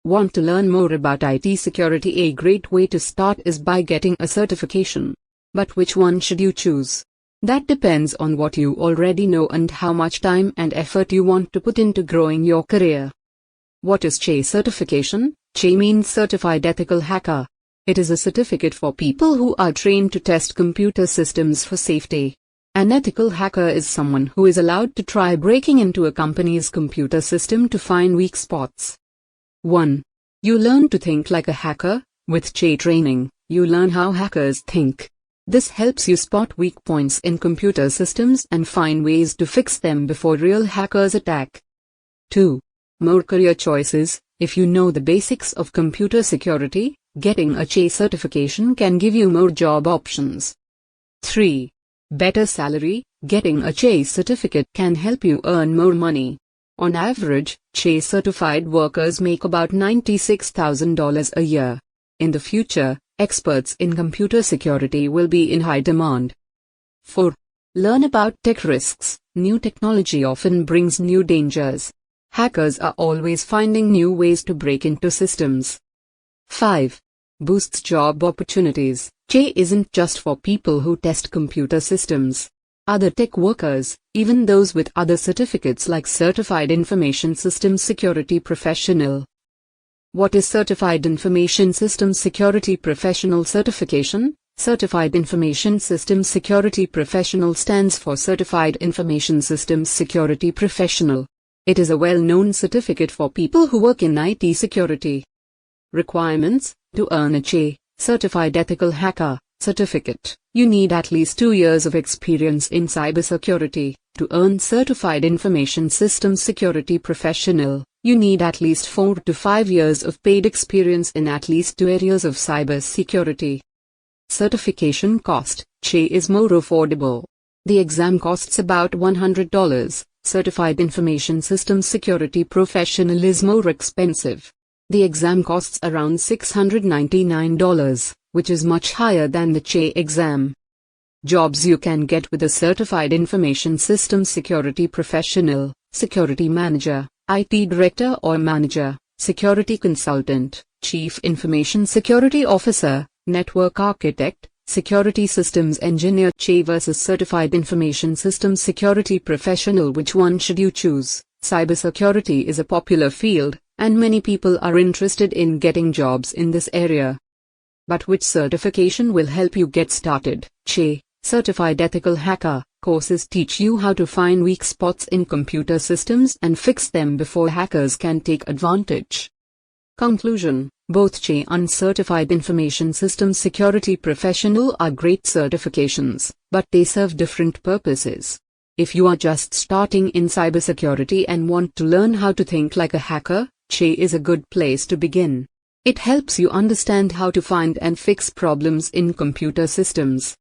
Want to learn more about IT security? A great way to start is by getting a certification. But which one should you choose? That depends on what you already know and how much time and effort you want to put into growing your career. What is CEH certification? CEH means Certified Ethical Hacker. It is a certificate for people who are trained to test computer systems for safety. An ethical hacker is someone who is allowed to try breaking into a company's computer system to find weak spots. 1. You learn to think like a hacker. With CEH training, you learn how hackers think. This helps you spot weak points in computer systems and find ways to fix them before real hackers attack. 2. More career choices. If you know the basics of computer security, getting a CEH certification can give you more job options. 3. Better salary. Getting a CEH certificate can help you earn more money. On average, CEH certified workers make about $96,000 a year. In the future, experts in computer security will be in high demand. 4. Learn about tech risks. New technology often brings new dangers. Hackers are always finding new ways to break into systems. 5. Boosts job opportunities. CEH isn't just for people who test computer systems. Other tech workers, even those with other certificates like Certified Information Systems Security Professional. What is Certified Information Systems Security Professional certification? Certified Information Systems Security Professional stands for Certified Information Systems Security Professional. It is a well-known certificate for people who work in IT security. Requirements: to earn a CEH Certified Ethical Hacker certificate, you need at least 2 years of experience in cybersecurity. To earn Certified Information Systems Security Professional, you need at least 4 to 5 years of paid experience in at least 2 areas of cybersecurity. Certification cost: CEH is more affordable. The exam costs about $100. Certified Information Systems Security Professional is more expensive. The exam costs around $699, which is much higher than the CEH exam. Jobs you can get with a Certified Information Systems Security Professional: Security Manager, IT Director or Manager, Security Consultant, Chief Information Security Officer, Network Architect, Security Systems Engineer. CEH versus Certified Information Systems Security Professional. Which one should you choose? Cybersecurity is a popular field, and many people are interested in getting jobs in this area. But which certification will help you get started? CEH Certified Ethical Hacker courses teach you how to find weak spots in computer systems and fix them before hackers can take advantage. Conclusion: both CEH and Certified Information Systems Security Professional are great certifications, but they serve different purposes. If you are just starting in cybersecurity and want to learn how to think like a hacker, CEH is a good place to begin. It helps you understand how to find and fix problems in computer systems.